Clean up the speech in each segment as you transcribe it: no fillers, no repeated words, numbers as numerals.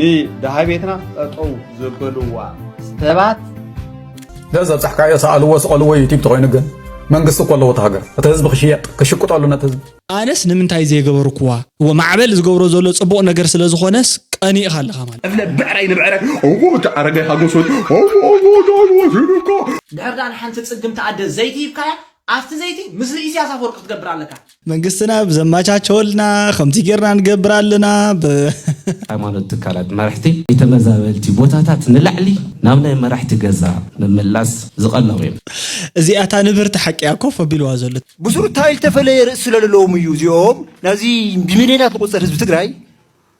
ني دهاي بيتنا أو زبلوا استبات ده زب صح كايا سألوا وسألوا يتيب تغير نجن من قصة كله وتهجر تهزب خشيات كشكوت على نتهزب أنس نمنتاي زي جبركوا ومعبل زجبرو زول صبوا نجر سلزو خناس أني خال خمال أفلا بعرين بعرك أوه تعرق هاجوسون دهردان حنت تصقم تعدى زيتي بكايا عفت زيتي مثل إيزي أسافر تقبر عليك من قصنا بزماچا چولنا خمتي غيرنا نقبرالنا ሃይማኖት ትካላት መራሕቲ የተመዛበልቲ ቦታታት ንላዕሊ ናብ ናይ መራሕቲ ገዛ ንምምላስ ዝቐለቡ እዮም እዚኣታ ንብርት ሓቂያ ኮፍ ቢልዋ ዘለት بصورة هاي التفلي رأس لهم يوزيهم نازي بمليونات قصة حزب تجري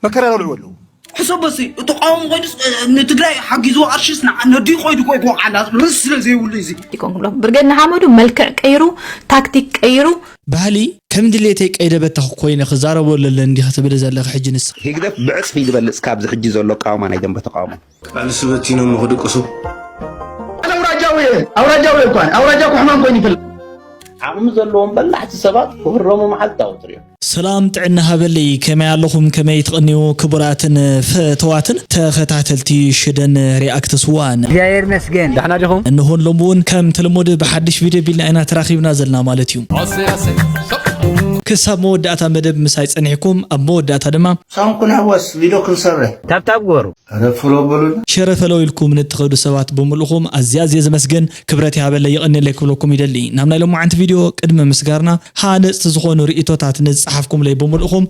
ما كرروا العلو حسب بسي تقاوم قيدس نتجري حق يزو عرشسنا ندي قيد قيد على رسل زي وليزي يكون كله برجعنا حمدو ملك كيرو تكتيك كيرو ባህሊ ከም ድሌተይ ቀይደበት ኮይነ خزارب ወለለ እንዲ ከተበለ ዘለኸ ሕጅንስ هيقدر بعصف يدبل سكاب زحجي زلو قاوما نايدن بتقاوم قال سبتينو مخدقسو أنا أوراجاوي كان أوراجاكو حمام كوني في عم زلهم بلعت سبات كبرهم محل توتريو سلام تعنا هبلي كما ياللهم كما يتقنيو كبراتن فتواتن تختاتلتي شدن رياكت سوان جاير مسجن دحنا جهم انهون لمون كم تلمود بحدش فيديو بيلنا انا تراخيبنا زلنا مالتيوم كسب موداتا مدب مساي صنيحكم اب موداتا دما سامكن هوس فيديو كنسره تاب غورو رفلو بلو شرفلو لكم نتخدو سبات بملخم ازياز يزمسجن كبرتي هبلي يقني لكم يدلي نامنا لهم عند فيديو قدم مسغارنا هانص تزخونو ريتوتات نصحفكم لي بملخم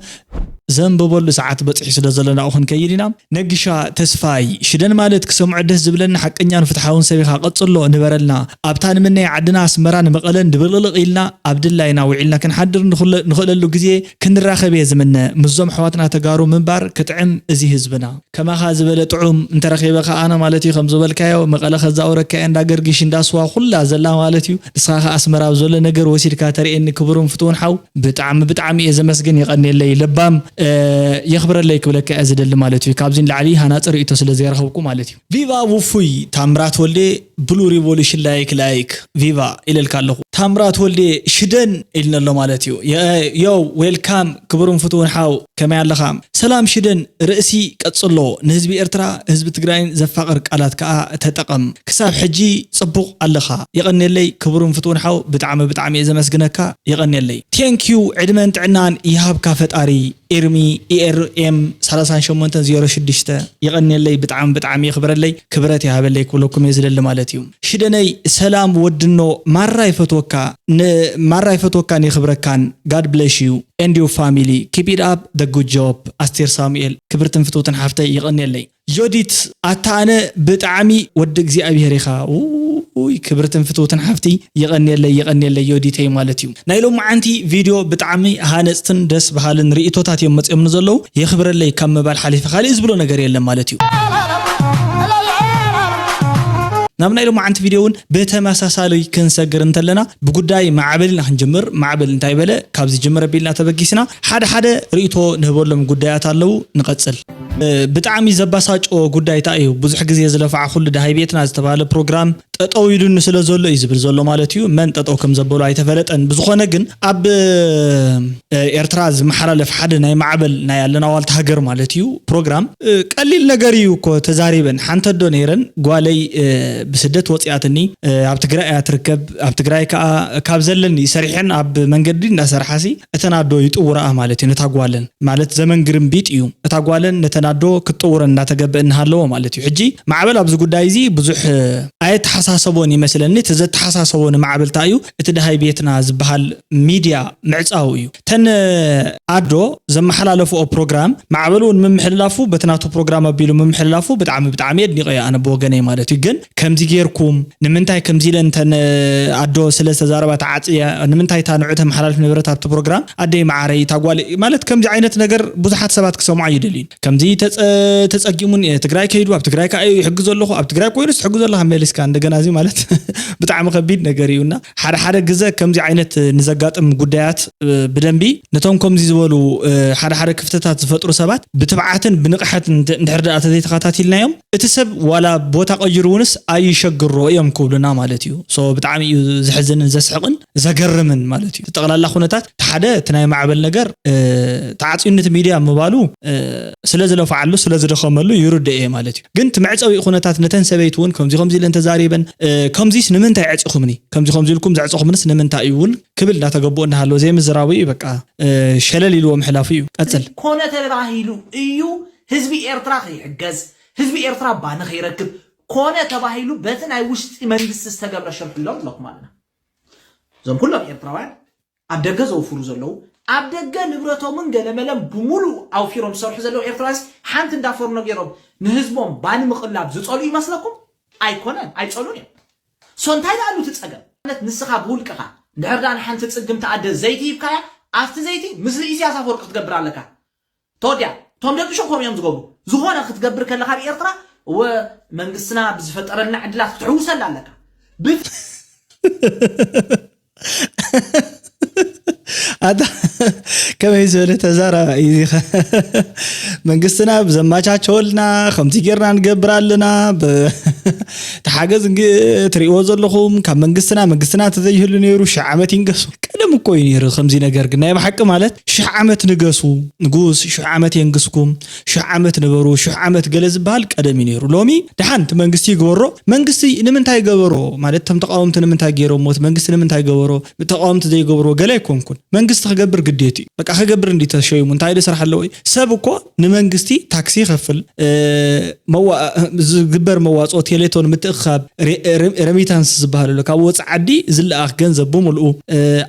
زنببل ساعات بصحي ስለዘለና አሁን ከይዲና ነግሻ ተስፋይ ሽደን ማለት ክሰምዑ ደስ ዝብለና ሐቀኛ ንፍትሐውን ሰቢኻ ቀጽሎ ንበረልና አብታን ምነ ዓድና አስመራን መቀለን ድብልልቅ ኢልና አብድላይና ውዒልና ክንሓድር ንኽእለሉ ግዜ ክንራኸብ የዝምነ ምዞም ሕዋትና ተጋሩ ምንባር ክትዕም እዚ ህዝብና ከማኻ ዝበለ ጥዑም እንተረኺበኻ ኣነ ማለት እዩ ከም ዝበልካዮ መቀለ ከዛውረካ እንዳገርግሽ እንዳስዋ ኩላ ዘላ ማለት እዩ ንስኻ አስመራ ዘሎ ነገር ወሲድካ ተሪኤኒ ክብሩን ፍቱን ሓው ብጣዕሚ የዘመስግን ይቀነለይ ልባም يخبر لك ولك ازدل مالتي كابزين العلي هناصر ايتو سلازي يرخبكم مالتي فيفا وفوي تامرات ولدي بلو ريفولوشن لايك فيفا الى الكالخو تامرات ولدي شدن إلنا الله مالتي يو ويلكام كبرون فتون حاو كما يالخام سلام شدن رئسي قصلو نحزب ارترا حزب تግራይን ዘፋቅር ቃላት ከአ ተጠቀም ክሳብ ሕጂ ጽቡቅ ኣለኻ ይቀነለይ ክብሩን ፍቱን ሓው ብጣዕሚ ዘመስግነካ ይቀነለይ ቴንክ ዩ ዕድመን ጥዕናን ይሃብካ ፈጣሪ ኤርሚ ኤርኤም 3806 ይቀነለይ ብጣዕሚ ይኽብረለይ ክብረት ይሃበለይ ኩለኩም ይዝደል ማለት እዩ ሽደነይ ሰላም ወድኖ ማራይ ፈቶካን ይኽብረካን God bless you and your family keep it up the good job አስቴር ሳሙኤል ክብርትን ፍቱትን ሓፍተይ ይቀነለይ ጆዲት አታነ ብጣዕሚ ወድ እግዚአብሔር ኢኻ ወይ ክብርትን ፍቱትን ሓፍቲ ይቀነለይ ዮዲተይ ማለት እዩ ናይሎም ማዓንቲ ቪድዮ ብጣዕሚ ሃነጽትን ደስ በሃልን ሪኢቶታት የመጽየም ዘለው ይኽብረለይ ከም ባል ሓሊፍ खाली ዝብሎ ነገር የለም ማለት እዩ نامنا إلو معانت فيديوون بتماساسالي كنسجر انتلنا بقداي معبلنا هنجمر معبل انتاي بلا كابزي جمر بيلنا تبقيسنا حدا ريتو نهبور لهم قدايات اللو نقتصل بتعامي زباساج او قداي تايو بزح جزي يزلفع كل دهاي بيتنا زتباله بروجرام تطويلو نسلا زولو يزبر زولو مالتيو من تطو كم زبولو ايتفلطن بزخونه جن اب ኤርትራዝ መሐላለፍ ሓደ ናይ ማዕበል ናይ ያለና ዋልታ ሀገር ማለትዩ ፕሮግራም ቀሊል ነገር እዩ ኮ ተዛሪበን ሓንተዶ ነይረን ጓለይ بسدت وصياتني اب تግራይ አትርከብ اب تግራይ ካብ ዘለኒ ሰሪሕን اب መንገዲ እንዳሰርሐሲ እተናዶ ይጥውራ ማለት ነታጓለን ማለት ዘመን ግርምቢጥ እዩ እታጓለን ነተናዶ ክጥውረ እንዳተገበእን ሃለው ማለት እዩ ሕጂ ማዕበል ኣብዚ ጉዳይ እዚ ብዙሕ አይት ሓሳሰቦን ይመስለኒ ተዘት ሓሳሰቦን ማዕበል ታዩ እቲ ደሃይ ቤትና ዝበሃል ሚዲያ ምዕጻው እዩ ተን አዶ ዘመሐላለፉ ፕሮግራም ማዕበሉን መምሐላፉ በተናቱ ፕሮግራም አቢሉ መምሐላፉ በጣም የድንቀያ አነ በወገኔ ማለት እዩ ግን ከምዚ ጌርኩም ንምንታይ ከምዚ ለንተን አዶ ስለተዛረባት ዓጽያ ንምንታይ ታንዑተ መሐላለፍ ንብረት ኣብቲ ፕሮግራም አደይ ማዓረይ ታጓል ማለት ከምዚ ዓይነት ነገር ብዙሓት ሰባት ክሰምዑ ይደልዩ ከምዚ ተጸጊሙን ትግራይ ከይዱ ኣብ ትግራይ ካዩ ይሕግዘለኹ ኣብ ትግራይ ኮይኑስ ትሕግዘለኹ መልሲ መሊስካ እንደገና እዚ ማለት ብጣዕሚ ከቢድ ነገር እዩና ሓደ ግዜ ከምዚ ዓይነት ንዘጋጥም ጉዳያት ብደንቢ ነቶም ከምዚ ዝበሉ ሓደ ክፍተታት ዝፈጥሩ ሰባት ብትብዓትን ብንቕሓትን እንድሕር ዳኣ ተዘይተኸታቲልናዮም እቲ ሰብ ዋላ ቦታ ቀይሩውንስ ኣይሸግሮ እዮም ክብሉና ማለት እዩ ሶ ብጣዕሚ እዩ ዝሕዝንን ዘስሕቕን ዘገርምን ማለት እዩ ተጠቕላላ ኩነታት ሓደ ትናይ ማዕበል ነገር ተዓፂነት ሚድያ ምባሉ ስለዝለፈዓሉ ስለዝደኸመሉ ይርድእ ማለት እዩ ግን ትምዕፀዊ ኩነታት ነተን ሰበይት እውን ከምዚ ኢለን ተዛሪበን ከምዚስ ንምንታይ ዕፅኹምኒ ከምዚ ኢልኩም ዘዕፅኹምንስ ንምንታይ እውን ክብል እንዳተገበኦ እንዳሃለዎ ዘይምዝራዊ በቃ ሸለል ኢልዎ ምሕላፉ እዩ ቀጽል ኮነ ተባሂሉ እዩ ህዝቢ ኤርትራ ከይሕገዝ ህዝቢ ኤርትራ ባነ ከይረክብ ኮነ ተባሂሉ በቲ ናይ ውሽጢ መንግስቲ ዝተገብረ ሸርሕሎም ኣለኩም ኣለና ዞም ኩሎም ኤርትራውያን ኣብ ደገ ዘውፍሩ ዘለው ኣብ ደገ ንብረቶምን ገለመለም ብሙሉ ኣውፊሮም ዝሰርሑ ዘለው ኤርትራስ ሓንቲ እንዳፈሩ ነጊሮም ንህዝቦም ባኒ ምቕላብ ዝጸሉ ይመስለኩም ኣይኮነን ኣይጸሉን እዮም ሶንታይ ዳሉ ትጸገም ንስኻ ብውልቅኻ ድሕርዳን ሓንቲ ጽግም ተኣደ ዘይቲ ይብካያ ኣፍቲ ዘይቲ ምስሊ ኢሳያስ አፈወርቂ ክትገብር ኣለካ ተወድያ ቶም ደቂ ሸኾም እዮም ዝገብሩ ዝኾነ ክትገብር ከለኻ ብኤርትራ ወመንግስትና ብዝፈጠረልና ዕድላት ክትሕውሰላ ኣለካ هذا كم يزول تزارع منقصنا بزماچا چولنا خمسي غيرنا نقبر لنا تحاجز تريو زلخوم كم منقصنا تزيهل نيرو شعمت ينقصو قدم እኮ ይነር خمسي ነገር ግን ናይ በሐቅ ማለት ሺህ ዓመት ንገሱ ንጉስ ሺህ ዓመት የንግስኩም ሺህ ዓመት ነበሩ ሺህ ዓመት ገለዝ ባል ቀደም ይነሩ ሎሚ ደሃንት መንግስቲ ይገበሮ መንግስቲ ንምንታይ ገበሮ ማለት ተምተቃውምት ንምንታይ ገይሮ ሞት መንግስቲ ንምንታይ ገበሮ ተቃውምት ዘይገበሮ ገለ ይኮንኩን መንግስቲ ከገብር ግዴቲ በቃ ከገብር እንዲተሸዩ እንታይ ለስራሕ አለው ሰብ እኮ ንመንግስቲ ታክሲ ይከፍል ዝግበር መዋጾ ቴሌቶን ምትእኻብ ረሚታንስ ዝባሃሉ ካብ ወጽ ዓዲ ዝለኣኽ ገንዘብ በሙሉ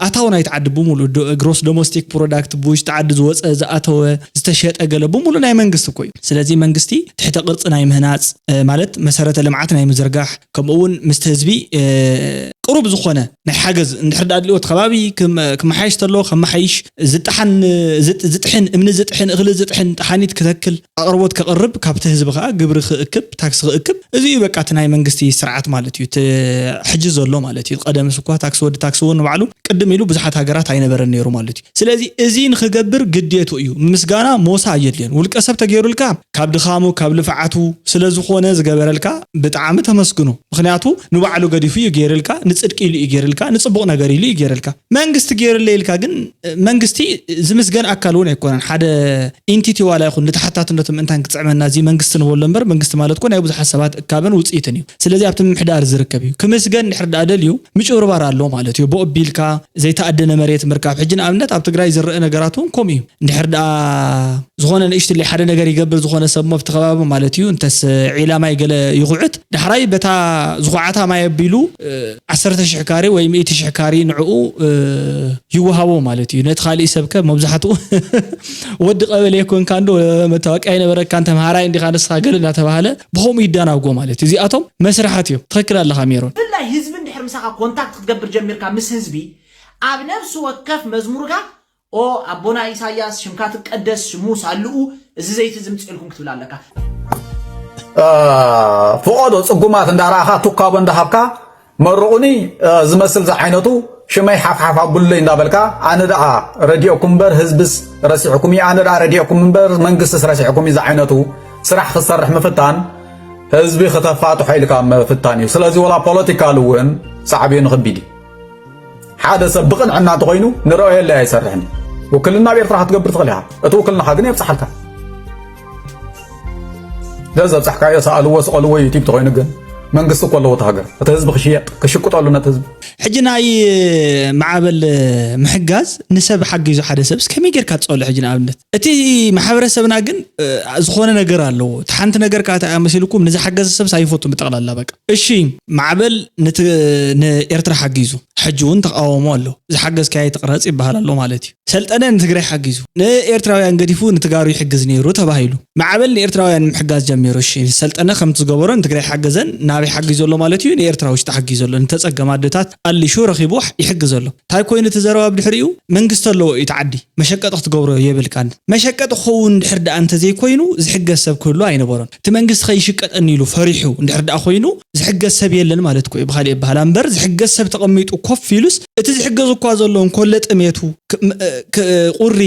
ኣታውና ይተዓድ በሙሉ ግሮስ ዶሜስቲክ ፕሮዳክት ቡሽ ተዓድ ዝወጽ ዝኣተወ ዝተሸጠ ገለ በሙሉ ናይ መንግስቲ እኮ እዩ ስለዚህ መንግስቲ ትሕተ ቅርጽ ናይ ምህናጽ ማለት መሰረተ ልምዓት ናይ ምዝርጋሕ ከምኡውን ምስተ ህዝቢ قرب زخونة نحجز نحرد أدلوت خبابي كم حيش تلو خم حيش زتحن من زتحن أغلى زتحن تحانيت كتكل أقربوت كقرب كابتهز بخا قبر خكب تاكس خكب زي بقعتنا منجستي سرعة مالتي حجز الله مالتي قدم سكوا تاكسود تاكسون وعلو قدم يلو بزحات هاجرات عين برنيرو مالتي سلازي إزين خجبر قديتو أيو مسجانا موسى يدلين ولك أسب تجيرو الكام كابد خامو كابل فعاتو سلازخونة زجبر الكا بتعامتها مسكنو مخنياتو نوعلو قدي فيه جير الكا نصدق إلي يجيرلك نصبق نجاري لي يجيرلك منجست جير الليل كاجن منجستي زمسجن أكلون يكون حدا إنتي ولا يكون نتحتات إنه تم أنت تعمل نازي منجست نولنبر منجست مالت كون يبغى حسابات كابن وتسيتني سلذي أبتم حدار زركبي كمسجن نحرد أدليو مش أوربار الله مالتي بق بيلكا زي تأدنا مريت مركب حجنا أمنت أبتقرأ زر نجاراتهم كومي نحرد زخون الإشت اللي حدا نجاري قبل زخون سب مفتخباب مالتيو أنت عيلا ما يقول يقعد نحراي بتا زخوعتها ما يبيلو عسرت شحكاري ويميت شحكاري نعو يوهاو مالتي نتخالي سبكه مبزحته ود قبل يكون كاندو متوقع اين برك كانت مهاراي اندي خالص خاغلنا تباهله بهم يداناغو مالتي زي اتوم مسرحاتيو تفكر الله خميرون بالله حزب اندحر مساقه كونتاكت تقبر جميركا مس حزبي اب نفس وقف مزموركا او ابونا إساياس شمكات قدس شموس علو زي زيت زمصلكم كتبلالكا فقدو صقومات انداراخا توكاب اندحبكا مروني زمسل زعينتو شماي حفحف ابلي اندابلكا انا دا راديوكم بر حزبس راسحكم انا دا راديوكم بر منغس راسحكم زعينتو سرح خسرح مفتان حزبي خطفاتو حيلكا مفتاني سلازي ولا بوليتيكال وين صعب ينخبيدي حدا سبقن عنا تغينو نرأي لا يسرحني وكلنا بيرتراح تقبر تغليها اتوكلنا حاجه يبصحلك لازم صحكا يسالوا وسالوا يتيب تغينو منقص كله وتهجر تهزب خشيات كشكوت على نتهزب حجنا أي معابل محجاز نسب حق يزو حدا سبس كم يجر كاتسول حجنا أبنت أتي محاورة سبنا جن زخونا نجار له تحنت نجار كات أمثلكم نزح حجاز سبس هيفوتوا بتغلى الله بك الشيء معابل إرتر حق يزو حجون تقاوموا له زحجز كاي تقرص يبهال له مالتي سلطنه نتغري حجزو نኤርትራውያን ገዲፉ ንትጋሩ ይحجز ነይሩ ተባሂሉ ማዕበል ንኤርትራውያን ምሕጋዝ ጀሚሩ እሺ ሰልጠነ ከም ትገበሮ ንትግራይ ሓገዘን ናብ ይحجزሎ ማለት እዩ ንኤርትራውሽ ተሓግዘሎ ንተጸገማደታት አልሹ ረኺቡ ይحجزሎ ታይ ኮይኑ ተዘረባ ብድሕሪኡ መንግስት አለው ይተዓዲ መሸቀጥ ክትገብሮ የብልካን መሸቀጥ ኾውን ድሕርዳ አንተ ዘይ ኮይኑ ዝሕገዝ ሰብ ኩሉ አይነበሮን እቲ መንግስት ኸይሽቀጠኒ ኢሉ ፈሪሑ ድሕርዳ ኮይኑ ዝሕገዝ ሰብ የለን ማለት ኮይ በኻሊ በኋላ አንበር ዝሕገዝ ሰብ ተቀሚጡ ኮፍ ይሉስ እቲ ዝሕገዝ እኮ ዘሎን ኮለ ጥሜቱ ቁሪ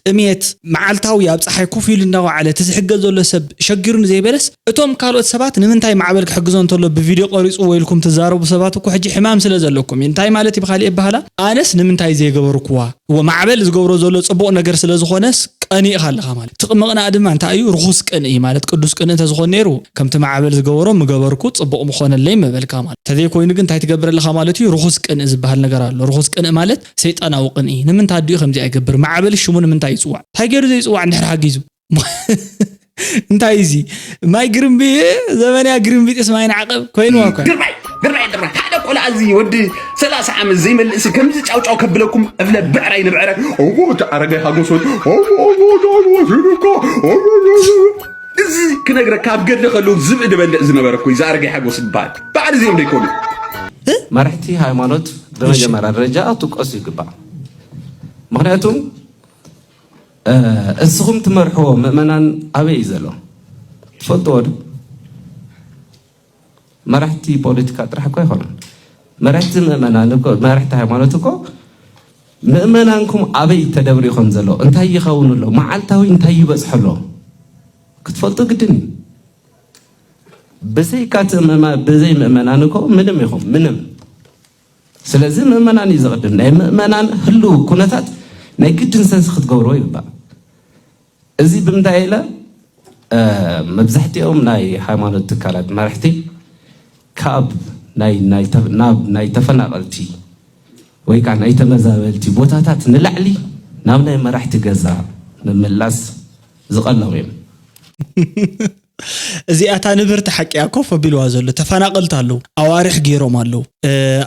ጥሜት ማዓልታው ያብ ፀሐይ ኮፍ ይሉ እናዋዓለ ተዝሕገዝ ዘሎ ሰብ ሸጊሩን ዘይበለስ እቶም ካልኦት ሰባት ንምንታይ ማዕበል ክሕግዞን ተሎ ብቪዲዮ ቀሪጹ ወይልኩም ተዛረቡ ሰባት እኮ ሕጂ ሕማም ስለ ዘለኩም እንታይ ማለት ይበኻሊ በኋላ አነስ ንምንታይ ዘይገበርኩዋ ወማዕበል ዝገብሮ ዘሎ ጽቡቕ ነገር ስለ ዝኾነስ ቀኒ ኢኻለኻ ማለት ትቕመቕና ድማ እንታይ እዩ ርኹስ ቀኒ ማለት ቅዱስ ቀኒ ተዝኾነ ነይሩ ከምቲ ማዕበል ዝገብሮ ምገበርኩ ጽቡቕ ምኾነለይ መበልካ ማለት ተዘይ ኮይኑ ግን እንታይ ትገብረለኻ ማለት እዩ ርኹስ ቀኒ ዝብሃል ነገር ኣሎ ርኹስ ቀኒ ማለት ሰይጣናዊ ቀኒ ንምንታይ ድዩ ከምዚ አይገብር ማዕበል ሽሙ ንምንታይ ይጽዋዕ ታይ ገይሩ ዘይጽዋዕ እንድሕር ሓጊዙ እንታይ እዚ ማይ ግርምቢ ዘመንያ ግርምቢ ጥስማይን ዓቀብ ኮይኑ አኳ ግርማይ ሓደ ቆላ እዚ ወዲ 30 ዓመት ዘይመልስ ከምዚ ጫውጫው ከብለኩም እፍለ ብዕራይ ንብዕራይ ተዓረገይ ሓጎሶት እዚ ክነግረካ ኣብ ገድሊ ከሉ ዝብእ ድበልዕ ዝነበረ ኮይ ዛረገይ ሓጎስ ይባል ባዕድ እዚኦም ደይኮኑ መራሕቲ ሃይማኖት በመጀመሪያ ደረጃ ትቆሱ ይግባእ ምክንያቱም እስኹም ትመርሕዎ ምእመናን ኣበይ ዘሎ ትፈልጥዎ ዶ መራሕቲ ፖለቲካ ጥራሕ እኮ አይኮነም መራሕቲ ምእመናን እኮ መራሕቲ ሃይማኖት እኮ ምእመናንኩም ኣበይ ተደብሪኹም ዘሎ እንታይ ይኸውን ኣሎ መዓልታዊ እንታይ ይበጽሕሎ ክትፈልጡ ግድን በዘይካት በዘይ ምእመናን እኮ ምንም ይኹም ምንም ስለዚህ ምእመናን ይዘቅድም ናይ ምእመናን ህሉ ኩነታት ናይ ግድን ሰንስ ክትገብሮ ይግባእ እዚ ብምንታይ ኢለ መብዛሕትኦም ናይ ሃይማኖት ትካላት መራሕቲ ካብ ናይ ተፈናቀልቲ ወይ ከዓ ናይ ተመዛበልቲ ቦታታት ንላዕሊ ናብ ናይ መራሕቲ ገዛ ንምምላስ ዝቐለሙ እዮም እዚኣታ ንብርቲ ሓቂያ ኮፍ ኣቢልዋ ዘሎ ተፈናቀልቲ ኣለው ኣዋርሕ ገይሮም ኣለው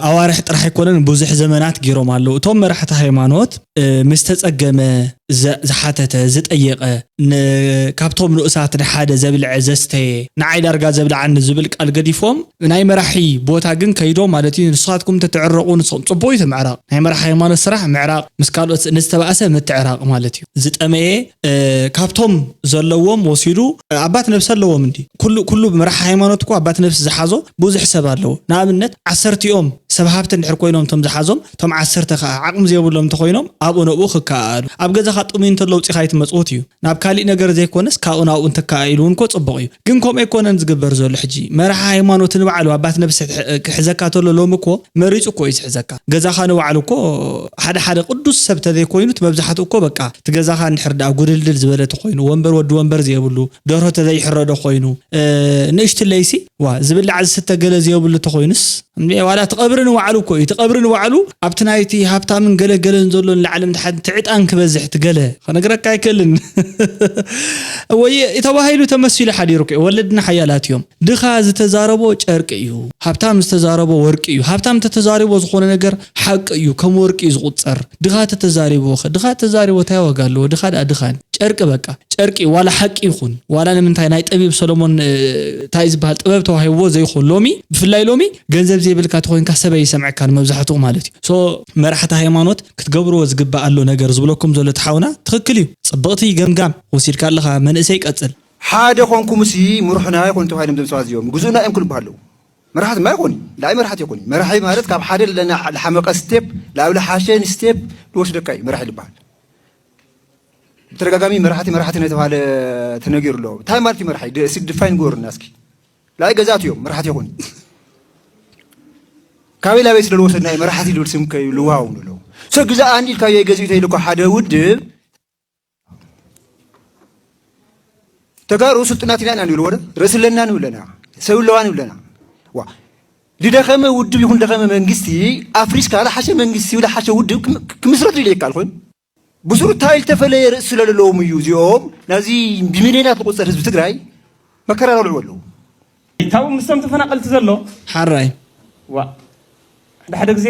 ኣዋርሕ ጥራሕ ኣይኮነን ብዙሕ ዘመናት ገይሮም ኣለው እቶም መራሕቲ ሃይማኖት ምስተጸገመ ዝሓተተ ዝጠየቀ ካብቶም ንኡሳት ሓደ ዘብልዕ ዘስተየ ንዓይ ዳርጋ ዘብልዓኒ ዝብል ቃል ገዲፎም ናይ መራሒ ቦታ ግን ከይዶ ማለት እዩ ንስኻትኩም ተትዕረቁ ንስኹም ጽቡቕ ትምዕራቕ ናይ መራሒ ሃይማኖት ስራሕ ምዕራቕ ምስ ካልኦት ንዝተባእሰ ምትዕራቕ ማለት እዩ ዝጠመየ ካብቶም ዘለዎም ወሲዱ ኣባት ነብሰ ኣለዎም እንዲ ኩሉ መራሒ ሃይማኖት እኮ ኣባት ነብስ ዝሓዞ ብዙሕ ሰብ ኣለው ንኣብነት 10 ኦም ሰብ ሃብቲ እንድሕር ኮይኖም ቶም ዝሓዞም ቶም 10 ከዓ ዓቅሚ ዘይብሎም ተኮይኖም ኣብኡ ነኡ ክከኣሉ ኣብ ገዛኻ ጥሙይ እንተለው ፂኻ ይትመጽውት እዩ ናብ ካሊእ ነገር ዘይኮነስ ካብኡ ናብኡ እንተከኣኢሉን ኮ ጽቡቕ እዩ ግን ከምኡ ኣይኮነን ዝግበር ዘሎ ሕጂ መራሒ ሃይማኖት ንባዕሉ ኣባት ነብስ ክሕዘካ ተሎ ሎም እኮ መሪጹ እኮ ይሕዘካ ገዛኻ ንባዕሉ እኮ ሓደ ቅዱስ ሰብ ተዘይኮይኑ መብዛሕትኡ እኮ በቃ ትገዛኻ እንድሕር ዳ ጉድልድል ዝበለ ተኮይኑ ወንበር ወዲ ወንበር ዘይብሉ ደርሆ ተዘይሕረዶ ኮይኑ ንእሽት ለይሲ ዋ ዝብላዕ ዝተገለ ዘይብሉ ተኮይኑስ ዋላ ተቀብርን ወዓሉ እኮ ተቀብርን ወዓሉ ኣብቲ ናይቲ ሃብታምን ገለገለን ዘሎን ለዓለም ትዕጣን ክበዝሕ ትገለ ከነግረካ አይከልን ወይ ተባሂሉ ተመስይሉ ሓዲሩ እኮ ወለድና ሓያላት እዮም ድኻ ዝተዛረቦ ጨርቅ እዩ ሃብታም ዝተዛረቦ ወርቂ እዩ ሃብታም ተተዛሪቦ ዝኾነ ነገር ሓቅ እዩ ከም ወርቂ ዝቁጸር ድኻ ተዛሪቦ ታይወጋሉ ድኻ ድኻን ጨርቅ በቃ ጨርቂ ዋላ ሓቂ ይኹን ዋላ ንምንታይ ናይ ጠቢብ ሰሎሞን ታይ ዝባል ጥበብ ተዋሂቦ ዘይኹን ሎሚ ብፍላይ ሎሚ ገንዘብ ዘይብልካ ተኮይንካ ሰበይ ሰምዕካ መብዛሕትኡ ማለት እዩ ሶ መራሕቲ ሃይማኖት ክትገብርዎ ዝግባእ ኣሎ ነገር ዝብለኩም ዘሎ ተሓውና ትክክል እዩ ጽብቕቲ ገምጋም ወሲድካ ኣለኻ መንእሰይ ይቀጽል ሓደ ኮንኩም ሲ ምሩሕና ይኮን ተባሂሎም ዘምሰዋት እዚኦም ጉዙና እዮም ክልብሃ ኣለዉ መራሕቲ ማ ይኮን ላይ መራሕቲ ይኮን መራሒ ማለት ካብ ሓደ ለሓመቀ ስቴፕ ላብ ለሓሸን ስቴፕ ልወስደካ እዩ መራሒ ልበሃል ተረጋጋሚ መራሕቲ ነተባለ ተነጊሩሎ ታይ ማለት መራሒ ዲፋይን ጎርና እስኪ ላይ ገዛት እዮም መራሕቲ ይኮን ካበይ ላበይ ስለልወሰድና መራሕቲ ልብል ስም ከይልዋው ንሎ ሰ ግዛ አንዲ ካበይ ገዚኡ ተይልኮ ሓደ ውድብ ተጋሩ ስልጥናት ኢና ንብሎ ወደ ርእስለና ንብለና ሰብለዋን ንብለና ዋ ድደኸመ ውድብ ይኹን ደኸመ መንግስቲ ኣፍሪስካ ለሓሸ መንግስቲ ለሓሸ ውድብ ክምስረት ይልካል ኮይኑ ብዙሩ ታይል ተፈለየ ርእስ ስለለዎም እዩ እዚኦም ናዚ ብሚልዮናት ዝቁጸር ህዝቢ ትግራይ መከራ ረልዑ ኣለዉ ታው ምስቶም ተፈናቀልቲ ዘሎ ሓራይ ዋ ሓደ ግዜ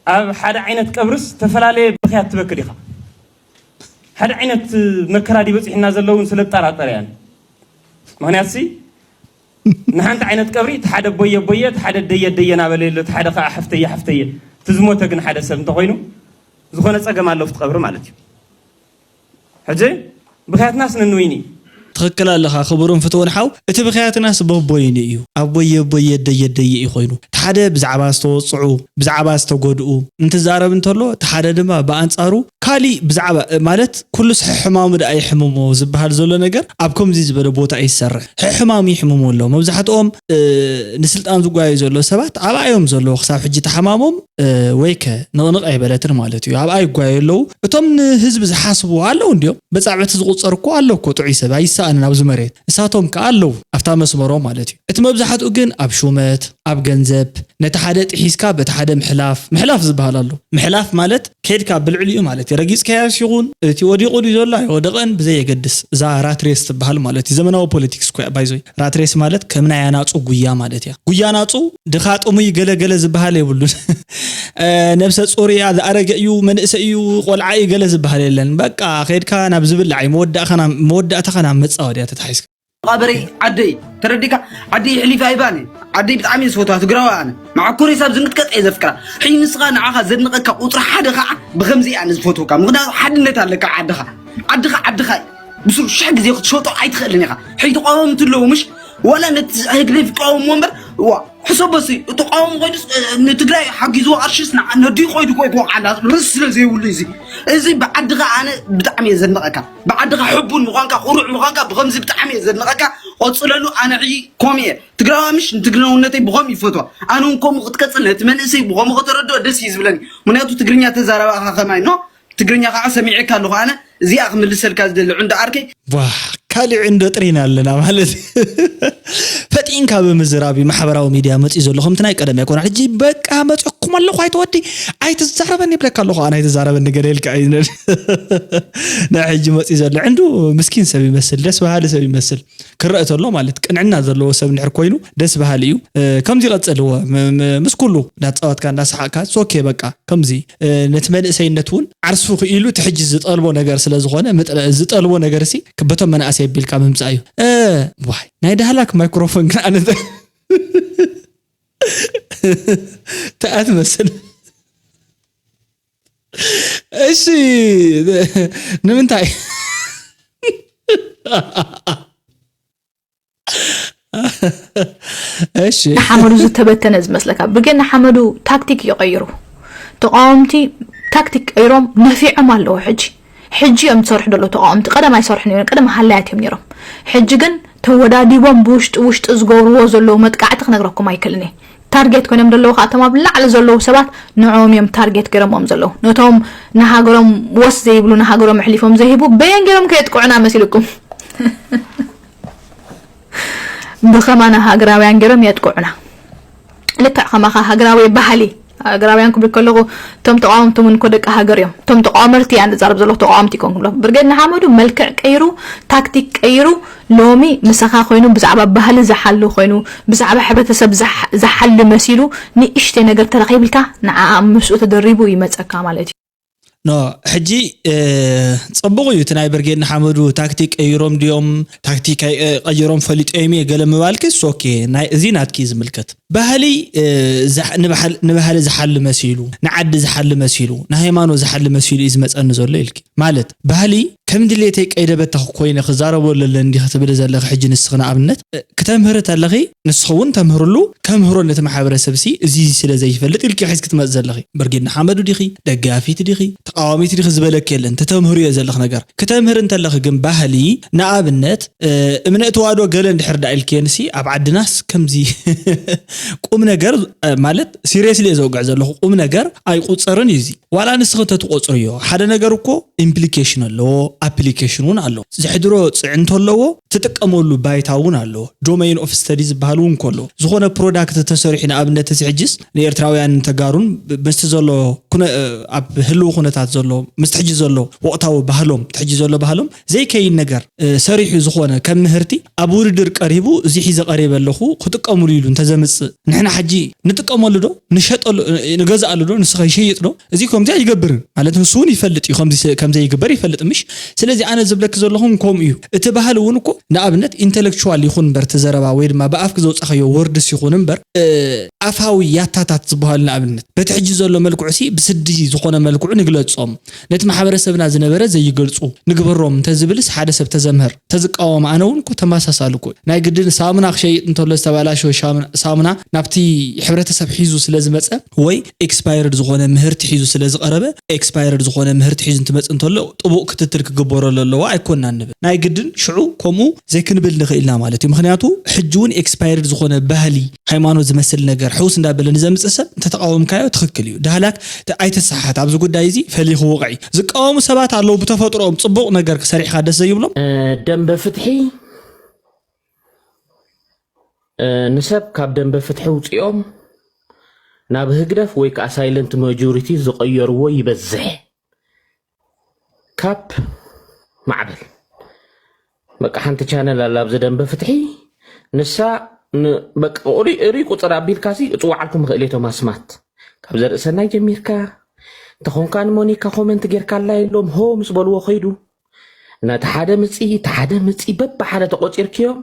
أب حدا عينت كبرس تفلالي بخيات تبكريها حدا عينت مكرادي بس إحنا زلون سلب طريان ما ناسي نحن عينت كبري تحدا بوية تحدا دية نابلي تحدا حفتية تزموتك نحدا سب تقوينو زخونة ساقم الله في تقبر مالتي حجي بخيات ناس ننويني تخكل الله خبرون فتون حاو اتبخيات ناس بويني ايو ابوي دي يخوينو تحدا بزعبا استوصعو بزعبا استغودو انت زارب انتلو تحدا دما بانصارو كالي بزعبا مالت كل صح حمام اي حممو زبحال زلو ነገር ابكم زي زبل بوتا يسرح حمام يحممو له مبزحتهم نسلطان زغاي زلو سبات ابايوم زلو خصاب حجي تحمامهم ويك نقنق ايبلتر مالتي اباي غاي له اتم حزب زحاسبو አለው እንዲዮ በጻዕበት ዝቆጸርኩ አለው እኮ ጥዒ ሰብ አይሳአን ናብዝ መሬት እሳቶም ከአለው አፍታ መስመሮ ማለት እዩ እቲ መብዛሕቱ ግን ኣብ ሹመት ኣብ ገንዘብ ነቲ ሓደ ጥሒስካ በቲ ሓደ ምሕላፍ ዝበሃል ኣሎ ምሕላፍ ማለት ከድካ ብልዕልዩ ማለት ረጊጽካ ያሲኹን እቲ ወዲቁ ዘሎ ወደቀን ብዘይ የገድስ እዛ ራትሬስ ትበሃል ማለት ዘመናዊ ፖለቲክስ ኮ ባይዞይ ራትሬስ ማለት ከምና ያናጹ ጉያ ማለት ያ ጉያ ናጹ ድኻጥሙ ይገለገለ ዝበሃል ይብሉን ነብሰ ጾሪያ ዘአረገዩ መንእሰዩ ቆልዓይ ገለ ዝበሃል የለን በቃ ከድካ ናብ ዝብልዓይ መወዳእታ መጻወድያ ተታሒስካ قابري عدي ترديك عدي حليفة إيباني عدي بتعمل صوتها تقرأها أنا مع كوري ساب زنقت كت إذا فكرة حين نسخان عاها زنقك وطرح حدها بخمزي أنا فوتوك مغنا حد نتا لك عدها بسول شحق زي شوطو عيد خلني حين تقاوم تلو مش ولا نتهجلي في قاوم منبر حسب بسي تقاوم غير نتقرأ حق يزوا عرشسنا ندي خوي بوق على بس زي ولا زي بعدها أنا بتعمل زنقك بعدها حبون مغانكا خروع مغانكا بغمزي بتعمل زنقك وتصلوا أنا عي كومية تقرأ مش تقرأ نتي بغم يفوتوا أنا نكون قد نتمنى بغم غتردوا دس يزبلني مناتو تقرنيا تزاروا خماي نو تقرنيا سميعك له أنا زي أخمل السلكاز اللي عند أركي واه كالي عنده ترينا لنا مالت فتين كاب مزرابي محبراو ميديا مت يزلهم تناي قدم يكون حجي بقى متقكم الله خاي تودي اي تزاربني بلك الله انا يتزاربني غيرلك اي نا حجي مت يزل عنده مسكين سبي يمثل دس بحال سبي يمثل كرأت له مالت قنعنا زلو سب نحر كوينو دس بحاليو كمزي قصلوا مس كله ناصوت كان ناسحكا اوكي بقى كمزي نتمل سينتون عرسو خيلو تحجز طلبو ነገር ስለዝኾነ ዝጠልቦ ነገር ሲ ከበቶም መናእሰ ይብልካ መምጻዩ ዋይ ናይ ዳህላክ ማይክሮፎን ግን ኣነ ተአት መስል እሺ ንምንታይ እሺ حمدو زتبتنا زمسلك بقينا حمدو تاكتيك يغيروا تقاومتي تاكتيك ايروم نفيعهم الله حجي ام تصرح دلو تقاومتي قدم يصرحني قدم حلاتهم يرم حجي كن توداديبهم وشت ازغورو زلو متقعتك نغركم ايكلني تارجت كونم دلو خاتما بلا على زلو سبات نعوم يم تارجت كرمهم زلو نتوم نهاغرم وس زي يبلو نهاغرم حليفهم زيبو بين غيرهم كيتقعنا مسلكم بخمانا هاغراويان غيرم يتقعنا لك خما هاغراوي بحالي هاغراويان كبل كلغو تم تقاومتم من كودك هاغريم تم تقامرتي عند زرب زلو تقامتي كونكم برغنا حمدو ملكع قيرو تاكتيك قيرو لومي مسخا خوينو بزعبا بحال زحلو خوينو بزعبا حبرتسب زحل مسيلو ني اشتي نغير ترقيبلكا نعم مسؤ تدريبو يمصكا مالتي نو حجي صبغو يتناي برغنا حمدو تاكتيك ايروم ديوم تاكتيك ايروم فليط ايمي قال مبالكس اوكي ناي زينات كي زملكت بحالي نبحال زحل مسيلو نعد زحل مسيلو نهيمانو زحل مسيلو يزمصن زلو يلكي مالت بحالي كم دليتي قيدبت خوينه خزاربو لندي ختبل زلخ حجي نسخنا ابنت كتمهرت لغي نسخون تمهرلو كمهرو نتمحابرسبسي ازي سلا زي يفلط يلكي حيس كتمزلخي برغنا حمدو ديخي دغافيت ديخي تقاوميت ديخ زبلك يلن تتمهرو يزلخ ነገር كتمهر انت لخ ግን ባህሊ ንኣብነት እምነት ዋዶ ገለ እንድሕር ዳኢልኬንሲ ኣብ ዓድናስ ከምዚ ቁም ነገር ማለት ሲሪየስሊ ዘውግዕ ዘለኹ ቁም ነገር ኣይቁፅርን ይዚ ዋላ ንስኸ ተትቆፅርዮ ሓደ ነገር እኮ ኢምፕሊኬሽን ኣሎ ኣፕሊኬሽን ኣሎ ዝሕድሮ ጽዕንቶ ኣለዎ ተጠቀመሉ ባይታውን ኣሎ ዶሜን ኦፍ ስተዲዝ ባህሉን ኮሎ ዝኾነ ፕሮዳክት ተሰሪሑ ንኣብነት ተስሕጅስ ንኤርትራውያን ተጋሩን ምስቲ ዘሎ ኣብ ህልው ኩነታት ዘሎ ምስትሕጂ ዘሎ ወቅታዊ ባህሎም ትሕጂ ዘሎ ባህሎም ዘይከይን ነገር ሰሪሑ ዝኾነ ከም ምህርቲ ኣብ ውድድር ቀሪቡ እዚ ሒዘ ቀሪበ ኣለኹ ክጥቀምሉ ኢሉ እንተዘምጽ ንሕና ሕጂ ንጥቀመሉ ዶ ንሸጠሉ ንገዛሉ ዶ ንስኸ ይሸይጥ ዶ እዚ ከምዚ ይገብር ማለት ንሱን ይፈልጥ ከምዚ ይግበር ይፈልጥ ምሽ ስለዚ ኣነ ዝብለክ ዘለኹም ከም እዩ እቲ ባህል እውን እኮ ንኣብነት ኢንተሌክቹዋል ይኹን በር ተዘረባ ወይ ድማ በኣፍ ክዘውፃኸዮ ወርድስ ይኹን በር ኣፋዊ ያታታት ዝበሃል ንኣብነት በትሕጂ ዘሎ መልክዑሲ ብስዲ ዝኾነ መልክዑ ንግለጾም ነቲ ማሕበረሰብና ዝነበረ ዘይገልጹ ንግበሮም ተዝብልስ ሓደ ሰብ ተዘምህር ተዝቃወም ኣነ እውን እኮ ተመሳሳሊ እኮ ናይ ግድን ሳሙና ክሸይጥ እንተሎ ዝተባላሸ ሳሙና ናብቲ ሕብረተሰብ ሒዙ ስለዝመፀ ወይ ኤክስፓየርድ ዝኾነ ምህርቲ ሒዙ ስለዝቀረበ ኤክስፓየርድ ዝኾነ ምህርቲ ሒዙ እንትመጽ እንተሎ ጥቡቅ ክትትል ክግበረሉ ኣለዎ ኣይኮንና ንብል ናይ ግድን ሽዑ ከምኡ ዘይክንብል ንኽእልና ማለት እዩ ምክንያቱ ሕጂውን ኤክስፓየርድ ዝኾነ ባህሊ ሃይማኖት ዝመስል ነገር ሕውስ እንዳበለ ንዘምጽእ ሰብ እንተተቃወምካዮ ትክክል እዩ ዳህላክ ኣይተሳሓት ኣብዚ ጉዳይ እዚ ፈሊኹ ወቕዒ ዝቃወሙ ሰባት ኣለዉ ብተፈጥሮኦም ጽቡቕ ነገር ክሰሪሕካ ደስ ዘይብሎም ደንበ ፍትሒ ንሰብ ካብ ደንበ ፍትሒ ውፅኦም ናብ ህግደፍ ወይ ከዓ ሳይለንት ማጆሪቲ ዝቀየርዎ ይበዝሕ ካብ ማዕበል በቃ ሓንቲ ቻነል ኣላ ኣብ ደንበ ፍትሒ ንሳ በቃ ሪ ቁፅር ኣቢልካሲ እፅዋዓልኩም ክእሌቶም ኣስማት ካብ ዘርእሰናይ ጀሚርካ ተኾንካን ሞኒካ ኮመንት ጌርካላ የሎም ሆ ምስ በልዎ ኸይዱ ነቲ ሓደ ምፂ በብሓደ ተቆፂርክዮም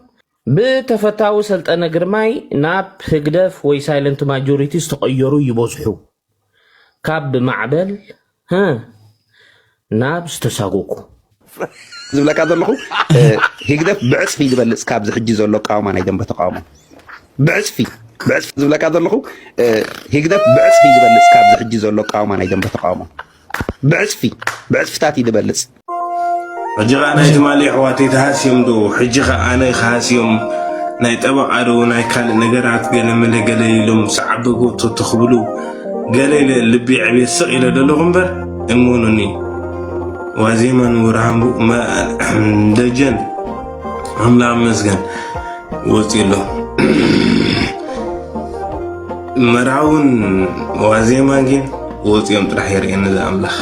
ብተፈታዊ ሰልጠነ ግርማይ ናብ ህግደፍ ወይ ሳይለንት ማጆሪቲ ዝተቀየሩ ይበዝሑ ካብ ማዕበል ናብ ዝተሳጎኩ ዝብለካ ዘለኹ ህግደፍ ብዕፅፊ ዝበልፅ ካብ ዝሕጂ ዘሎ ቃውማ ናይ ደንበ ተቃውሞ ብዕፅፊ ዝብለካ ዘለኹ ህግደፍ ብዕፅፊ ዝበልፅ ካብ ዝሕጂ ዘሎ ቃውማ ናይ ደንበ ተቃውሞ ብዕፅፍታት ይበልፅ ሕጂ ኸ ናይ ትማሊ ኣሕዋተይ ተሃስዮም ዶ ሕጂ ኸ ኣነ ክሃስዮም ናይ ጠበቃዶ ናይ ካልእ ነገራት ገለ ገለ ኢሎም ሰዓበጎቶ ተኽብሉ ገለ ልቢ ዕቤት ስቕ ኢለ ዘለኹ እምበር እሙኑኒ ዋዜማን ወርሃም ደጀን ኣምላኽ መስገን ወፂሎ መርዓውን ዋዜማ ግን ወፂኦም ጥራሕ የርእየኒ ዝኣምላኽ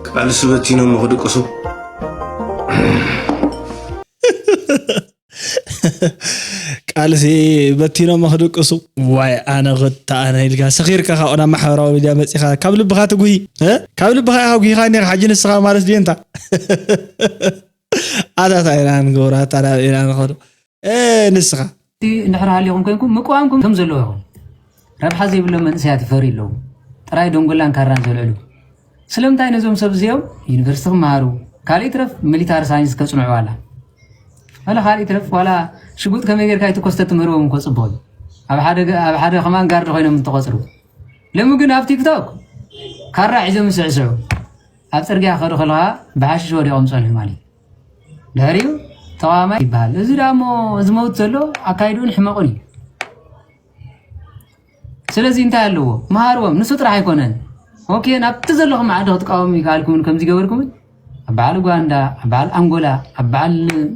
ቃልሲ በቲኖም ክድቅሱ ቃልሲ በቲኖም ክድቅሱ ዋይ ኣነ ክተኣነ ኢልካ ሰኺርካ ካብኡና ማሕበራዊ ሚድያ መፂኻ ካብ ልብኻ ትጉሂ ካብ ልብኻ ጉሂኻ ኔኻ ሓጂ ንስኻ ማለት ድንታ ኣታታ ኢና ንገብራ ኣታና ኢና ንኸዱ ንስኻ እንድሕር ሃልይኹም ኮይንኩም ምቁዋምኩም ከም ዘለዎ ይኹን ረብሓ ዘይብሎም መንእሰያት ይፈሪ ኣለዉ ጥራይ ደንጎላን ካራን ዘልዕሉ ስለምንታይ ነዞም ሰብ እዚኦም ዩኒቨርሲቲ ክመሃሩ ካልእ ትረፍ ሚሊታሪ ሳይንስ ከጽንዑ ዋላ ولا خالي تلف ولا شقوط كم يقدر كاي تكوستت مرو من كوصبول أب حدا كمان قارد خوينا من تقصرو لما قلنا في تيك توك كرع عزم سعسعو أبترجع خلو خلها بعش شوري أم صالح مالي داريو تماما يبال إذا دامو زموت سلو أكايدون حماقني سلازي انتهى له ما هروم نسوت راح يكونن أوكي نبتزلهم مع ده تقاومي قالكم كم زي قبركم أبعال غاندا أبعال أنغولا أبعال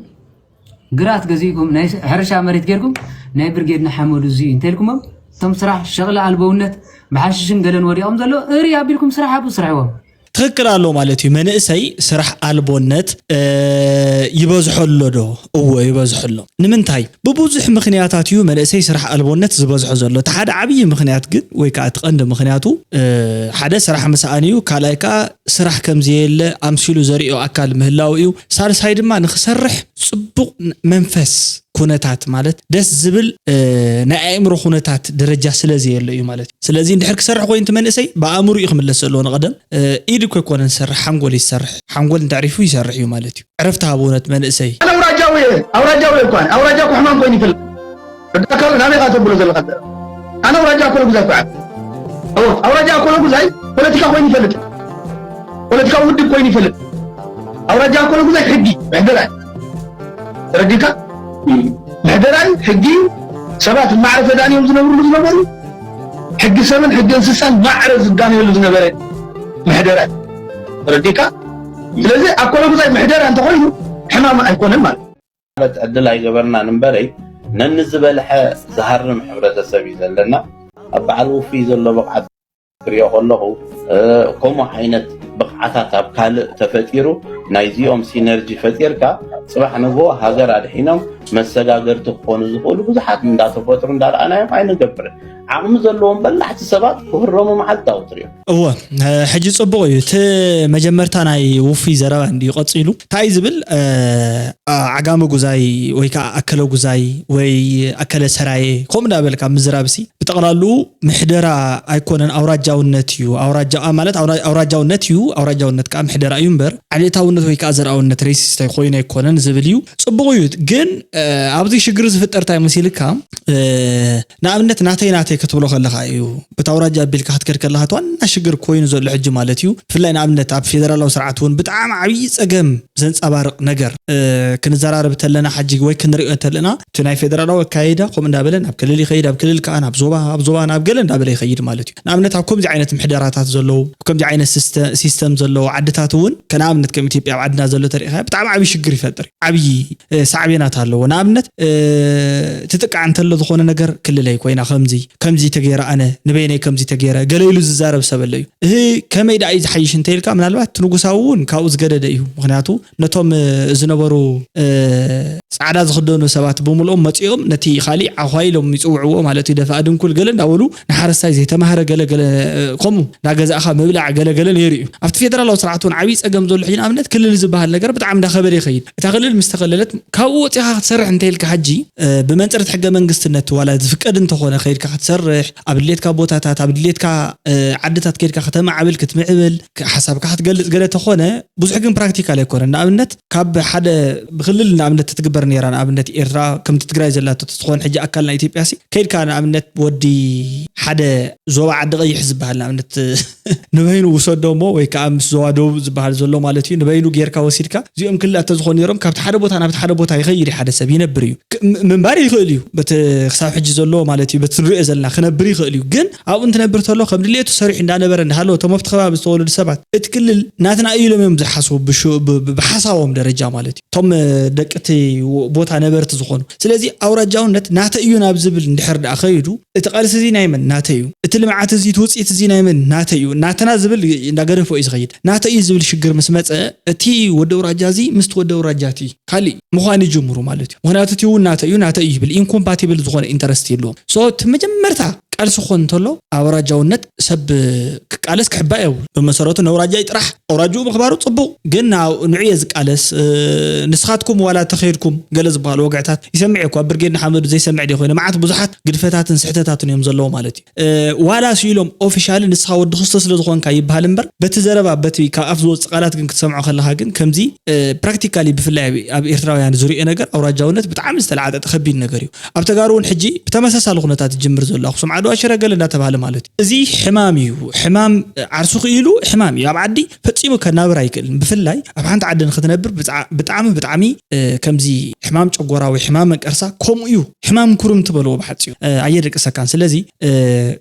قرات جزيكم ناس هرشا مريت غيركم ناي برغيدنا حمود زي انتلكم تم صراح شغله البونت بحششن قالن وريهم زلو اري ابيلكم صراحه ابو صراحهم ትክክል ኣሎ ማለት እዩ መንእሰይ ስራሕ ኣልቦነት ይበዝሐሎ ዶ እወ ይበዝሐሎ ንምንታይ ብብዙሕ ምኽንያታት እዩ መንእሰይ ስራሕ ኣልቦነት ዝበዝሖ ዘሎ ተሓደ ዓብይ ምኽንያት ግን ወይ ከዓ ተቐንደ ምኽንያቱ ሓደ ስራሕ መስኣን እዩ ካልኣይካ ስራሕ ከም ዘየለ ኣምሲሉ ዘሪኦ ኣካል ምህላው እዩ ሳልሳይ ድማ ንኽሰርሕ ጽቡቕ መንፈስ ኩነታት ማለት ደስ ዝብል ናይ ኣእምሮ ኩነታት ደረጃ ስለዘየለ እዩ ማለት ስለዚ እንድሕር ክሰርሕ ኮይንት መንእሰይ በኣእምሮ ይኽምለስ ዘሎ ንቀደም ኢድ ኮነ ንሰርሕ ሓንጎል ይሰርሕ ሓንጎል እንተዕሪፉ ይሰርሕ እዩ ማለት እዩ ዕረፍቲ ሃቦነት መንእሰይ ኣውራጃዊ እንኳን ኣውራጃኩ ሕማም ኮይኑ ይፍል ርዳካል ናበይ ካተብሎ ዘለካ ኣነ ኣውራጃ ኮነ ጉዛይ ኩዓ ኣውራጃ ኮነ ጉዛይ ፖለቲካ ኮይኑ ይፈልጥ ፖለቲካ ውድብ ኮይኑ ይፈልጥ ኣውራጃ ኮነ ጉዛይ ሕጊ ምሕደራይ ረዲካ ምሕደራይ ሕጊ ሰባት ማዕረፈ ዳንዮም ዝነበሩ ሕጊ ሰብን ሕጊ እንስሳን ማዕረ ዝዳንየሉ ዝነበረ محدرات رديكا ስለዚህ አኮለ ጉዛይ ምሕደር አንተ ኮይኑ ሕማም ኣይኮነን ማለት ዕድል ኣይገበርና ንበረይ ነንዝበልሐ ዝሃርም ሕብረተሰብ እዩ ዘለና ኣብ በዓል ውፊ ዘሎ ብቕዓት ክሪኦ ከለኹ ከምኡ ዓይነት ብቕዓታት ኣብ ካልእ ተፈጢሩ ናይዚኦም ሲነርጂ ፈጢርካ ፅባሕ ንጎ ሃገር ኣድሒኖም መሰጋገርቲ ክኾኑ ዝኽእሉ ብዙሓት እንዳተፈጥሩ እንዳረኣናዮም ኣይንገብርን ዓቕሚ ዘለዎም በላሕቲ ሰባት ክህረሙ መዓልታዊ ትሪኦም እወ ሕጂ ፅቡቅ እዩ እቲ መጀመርታ ናይ ውፊ ዘረባ እንዲ ቀፂሉ እንታይ ዝብል ዓጋመ ጉዛይ ወይ ከዓ ኣከለ ጉዛይ ወይ ኣከለ ሰራየ ከምኡ እንዳበልካ ምዝራብሲ ብጠቕላሉ ምሕደራ ኣይኮነን ኣውራጃውነት እዩ ኣውራጃ ማለት ኣውራጃውነት እዩ ኣውራጃውነት ከዓ ምሕደራ እዩ እምበር ዓሌታውነት ወይ ከዓ ዘርኣውነት ሬሲስት ኮይኑ ኣይኮነን ዝብል እዩ ፅቡቅ እዩ ግን ኣብዚ ሽግር ዝፍጠር እንታይ መሲልካ ንኣብነት ናተይ ክትብሎ ከለኻ እዩ ብታውራጃ ኣቢልካ ክትከድ ከለኻ ዋና ሽግር ኮይኑ ዘሎ ሕጂ ማለት እዩ ብፍላይ ንኣብነት ኣብ ፌደራላዊ ስርዓት እውን ብጣዕሚ ዓብይ ፀገም ዘንፀባርቕ ነገር ክንዘራርብ ተለና ሕጂ ወይ ክንሪኦ ተለና እቲ ናይ ፌደራላዊ ኣካይዳ ከምኡ እንዳበለን ኣብ ክልል ይኸይድ ኣብ ክልል ከዓ ናብ ዞባ ናብ ገለ እንዳበለ ይኸይድ ማለት እዩ ንኣብነት ኣብ ከምዚ ዓይነት ምሕደራታት ዘለዉ ከምዚ ዓይነት ሲስተም ዘለዎ ዓድታት እውን ከንኣብነት ከም ኢትዮጵያ ኣብ ዓድና ዘሎ ተሪኢኻ ብጣዕሚ ዓብይ ሽግር ይፈጥር ዓብይ ሳዕቤናት ኣለዎ ንኣብነት ትጥቃዕ እንተሎ ዝኾነ ነገር ክልለይ ኮይና ከምዚ ተገይራ ኣነ ንበይነይ ከምዚ ተገይራ ገለይሉ ዝዛረብ ሰበለ እዩ ከመይ ዳ እዩ ዝሓይሽ እንተይልካ ምናልባት ትንጉሳዊ እውን ካብኡ ዝገደደ እዩ ምክንያቱ ነቶም ዝነበሩ ጻዕዳ ዝኽደኑ ሰባት ብምልኦም መፂኦም ነቲ ካሊእ ዓኳይሎም ይፅውዕዎ ማለት እዩ ደፋ ድንኩል ገለ እንዳበሉ ንሓረስታይ ዘይተማሃረ ገለ ከምኡ ናገዛእኻ ምብላዕ ገለ ነይሩ እዩ ኣብቲ ፌደራላዊ ስርዓት እውን ዓብይ ፀገም ዘሎ ሕጂ ንኣብነት ክልል ዝበሃል ነገር ብጣዕሚ እንዳኸበደ ይኸይድ እታ ክልል ምስ ተኸለለት ካብኡ ወፂኻ ክትሰርሕ እንተይልካ ሕጂ ብመንፅረት ሕገ መንግስትነት ዋላ ዝፍቀድ እንተኾነ ከይድካ ክትሰርሕ ኣብ ድሌትካ ቦታታት ኣብ ድሌትካ ዓድታት ከይድካ ከተማዕብል ክትምዕብል ሓሳብካ ክትገልጽ ገለ ተኾነ ብዙሕ ግን ፕራክቲካል ኣይኮነን ንኣብነት ካብ ሓደ ብክልል ንኣብነት ትትግበር ነይራ ንኣብነት ኤርትራ ከምቲ ትግራይ ዘላቶ ትኾን ሕጂ ኣካልና ኢትዮጵያ ሲ ከይድካ ንኣብነት ወዲ ሓደ ዞባ ዓዲ ቀይሕ ዝበሃል ንኣብነት ንበይኑ ውሰዶ እሞ ወይ ከዓ ምስ ዞባ ደቡብ ዝበሃል ዘሎ ማለት እዩ ንበይኑ ጌርካ ወሲድካ እዚኦም ክልላተ ዝኾኑ ነይሮም ካብቲ ሓደ ቦታ ናብቲ ሓደ ቦታ ይኸይድ ሓደ ሰብ ይነብር እዩ ምንባር ይኽእል እዩ በቲ ክሳብ ሕጂ ዘሎ ማለት እዩ በቲ ንሪኦ ዘለና ክነብር ይኽእል እዩ ግን ኣብኡ እንትነብር ተሎ ከም ድሌቱ ሰሪሕ እንዳነበረ እንዳሃለወ እቶም ኣብቲ ከባቢ ዝተወለዱ ሰባት እቲ ክልል ናትና ኢሎም እዮም ዝሓስቡ ብሓሳቦም ደረጃ ማለት እዩ እቶም ደቅቲ ቦታ ነበርቲ ዝኾኑ ስለዚ ኣውራጃውነት ናተ እዩ ናብ ዝብል እንድሕር ዳኣ ከይዱ እቲ ቃልሲ እዚ ናይ መን ናተ እዩ እቲ ልምዓት እዚ ትውፅኢት እዚ ናይ መን ናተ እዩ ናተና ዝብል እንዳገደፎ እዩ ዝኸይድ ናተ እዩ ዝብል ሽግር ምስ መፀ እቲ ወደ ኣውራጃ እዚ ምስቲ ወደ ኣውራጃቲ ካሊእ ምዃን ይጅምሩ ማለት እዩ ምክንያቱ እቲ እውን ናተ እዩ ይብል ኢንኮምፓቲብል ዝኾነ ኢንተረስት የለዎም ሶ እቲ መጀመርታ ቃልሲ ኾን እንተሎ ኣውራጃውነት ሰብ ክቃለስ ክሕባእ የብሉ ብመሰረቱ ነውራጃ ይጥራሕ ኣውራጅኡ ምኽባሩ ፅቡቕ ግን ንዕየ ዝቃለስ ንስኻትኩም ዋላ ተኸይድኩም ገለ ዝበሃሉ ወግዕታት ይሰምዕ እኳ ብርጌድ ንሓመዱ ዘይሰምዕ ዲ ኮይኑ መዓት ብዙሓት ግድፈታትን ስሕተታትን እዮም ዘለዎ ማለት እዩ ዋላ ስኢሎም ኦፊሻሊ ንስኻ ወዲ ክስቶ ስለ ዝኾንካ ይበሃል እምበር በቲ ዘረባ በቲ ካብ ኣፍ ዝወፅእ ቃላት ግን ክትሰምዖ ከለኻ ግን ከምዚ ፕራክቲካሊ ብፍላይ ኣብ ኤርትራውያን ዝሪኦ ነገር ኣውራጃውነት ብጣዕሚ ዝተለዓጠጠ ከቢድ ነገር እዩ ኣብ ተጋሩ እውን ሕጂ ብተመሳሳሊ ኩነታት ይጅምር ዘሎ ኣኽሱም ዓድዋ ሽረ ገለ እንዳተባሃለ ማለት እዩ እዚ ሕማም እዩ ሕማም ዓርሱ ክኢሉ ሕማም እዩ ኣብ ዓዲ ፈፂሙ ከናብር ኣይክእልን ብፍላይ ኣብ ሓንቲ ዓዲ ንክትነብር ብጣዕሚ ከምዚ ሕማም ጨጎራ ወይ ሕማም መቀርሳ ከምኡ እዩ ሕማም ኩርም ትበልዎ ብሓፂኡ ኣየደቅሰካን ስለዚ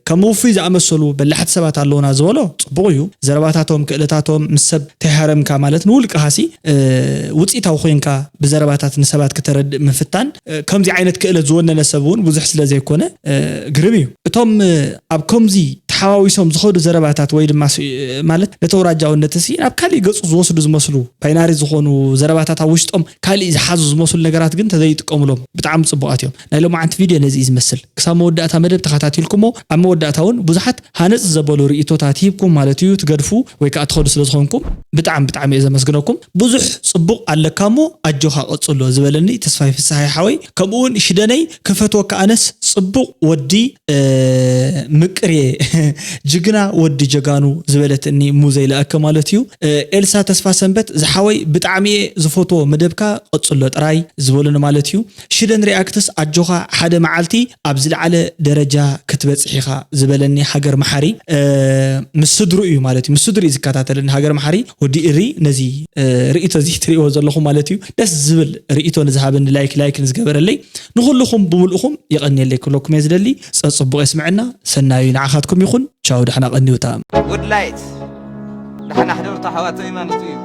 ከም ውፉይ ዝኣመሰሉ በላሕቲ ሰባት ኣለውና ዝበሎ ፅቡቕ እዩ ዘረባታቶም ክእለታቶም ምስ ሰብ ተሃረምካ ማለት ንውልቅሃሲ ውፅኢታዊ ኮይንካ ብዘረባታት ንሰባት ከተረድእ ምፍታን ከምዚ ዓይነት ክእለት ዝወነነ ሰብ እውን ብዙሕ ስለ ዘይኮነ ግርም እዩ እቶም ኣብ ከምዚ ተሓዋዊሶም ዝኸዱ ዘረባታት ወይ ድማ ማለት ነተውራጃውነት ሲ ናብ ካሊእ ገፁ ዝወስዱ ዝመስሉ ባይናሪ ዝኾኑ ዘረባታት ኣብ ውሽጦም ካሊእ ዝሓዙ ዝመስሉ ነገራት ግን ተዘይጥቀሙሎም ብጣዕሚ ፅቡቃት እዮም ናይ ሎማዓንቲ ቪድዮ ነዚ እዩ ዝመስል ክሳብ መወዳእታ መደብ ተኸታቲልኩሞ ኣብ መወዳእታ እውን ብዙሓት ሃነፅ ዘበሉ ርእቶታት ሂብኩም ማለት እዩ ትገድፉ ወይ ከዓ ትኸዱ ስለ ዝኾንኩም ብጣዕሚ እየ ዘመስግነኩም ብዙሕ ፅቡቕ ኣለካ እሞ ኣጆኻ ቀፅሎ ዝበለኒ ተስፋይ ፍስሓ ሓወይ ከምኡውን ሽደነይ ክፈትወካ ኣነስ ፅቡቕ ወዲ ምቅርየ ጅግና ወዲ ጀጋኑ ዝበለትኒ ሙዘይ ለአከ ማለት እዩ ኤልሳ ተስፋ ሰንበት ዝሓወይ ብጣዕሚ ዝፎቶ መደብካ ቀፅሎ ጥራይ ዝበሉን ማለት እዩ ሽደን ሪአክትስ ኣጆኻ ሓደ መዓልቲ ኣብ ዝለዓለ ደረጃ ክትበፅሒኻ ዝበለኒ ሃገር መሓሪ ምስድሩ እዩ ማለት እዩ ምስድሩ እዩ ዝከታተለኒ ሃገር መሓሪ ወዲ እሪ ነዚ ርእቶ እዚ ትሪእዎ ዘለኹም ማለት እዩ ደስ ዝብል ርእቶ ንዝሃበኒ ላይክ ንዝገበረለይ ንኹልኹም ብምልእኹም ይቐኒየለይ ክብለኩም እየ ዝደሊ ፀፅቡቕ የስምዐና ሰናዩ ንዓኻትኩም ይኹን ቻው ደሕና ቀኒውታ ጉድ ላይት ደሕና ሕደርታ ሓዋተይ ማለት እዩ